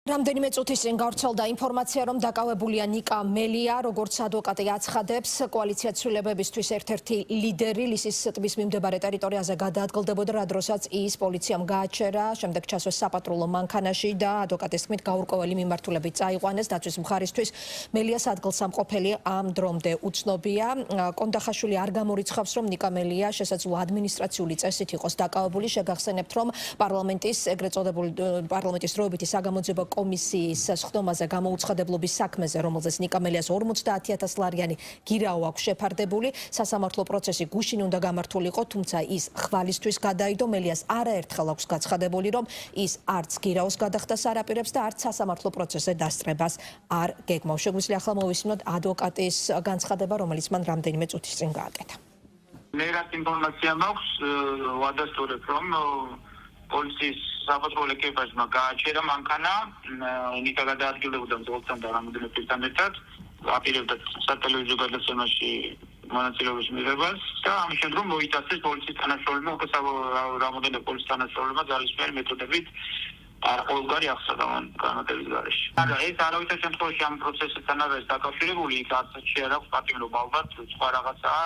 რამდენიმე წუთის წინ გავრცელდა ინფორმაცია, რომ დაკავებულია ნიკა მელია, როგორც ადვოკატი აცხადებს, კოალიცია ცვლილებებისთვის ერთ-ერთი ლიდერი ლისის ტბის მიმდებარე ტერიტორიაზე გადაადგილდებოდა, რა დროსაც ის პოლიციამ გააჩერა, შემდეგ ჩასვეს საპატრულო მანქანაში და ადვოკატის თქმით გაურკვეველი მიმართულებით წაიყვანეს დაცვის მხარისთვის. მელიას ადგილსამყოფელი ამ დრომდე უცნობია. კონდახაშვილი არ გამორიცხავს, რომ ნიკა მელია შესაძლო ადმინისტრაციული წესით იყოს დაკავებული. შეგახსენებთ, რომ პარლამენტის ეგრეთ წოდებული პარლამენტის დროებითი საგამოძიებო კომისიის სხდომაზე გამოუცხადებლობის საქმეზე, რომელზეც ნიკა მელიას 50,000 ლარიანი გირაო აქვს შეფარდებული, სასამართლო პროცესი გუშინ უნდა გამართულიყო, თუმცა ის ხვალისთვის გადაიდო. მელიას არაერთხელ აქვს გაცხადებული, რომ ის არც გირაოს გადახდას არ აპირებს და არც სასამართლო პროცესზე დასწრებას არ გეგმავს. შეგვიძლია ახლა მოვისმინოთ ადვოკატის განცხადება, რომელიც მან რამდენიმე წუთის წინ გააკეთა. მე რაც ინფორმაცია მაქვს, ვადასტურებ, რომ პოლიციის საპატრულო ეკიპაჟმა გააჩერა მანქანა, ნიკა გადაადგილდებოდა მძღოლთან და რამოდენიმე პირთან ერთად, აპირებდა სატელევიზიო გადაცემაში მონაწილეობის მიღებას და ამის შემდგომ მოიტაცეს პოლიციის თანაშრომლებმა, უკვე რამოდენიმე პოლიციის თანაშრომლებმა ძალისმიერი მეთოდებით ყოველგვარი აღსადა განმარტების გარეშე. მაგრამ ეს არავითარ შემთხვევაში ამ პროცესთან არ არის დაკავშირებული, იქ არც შეარ აქვს პატიმრობა, ალბათ სხვა რაღაცაა.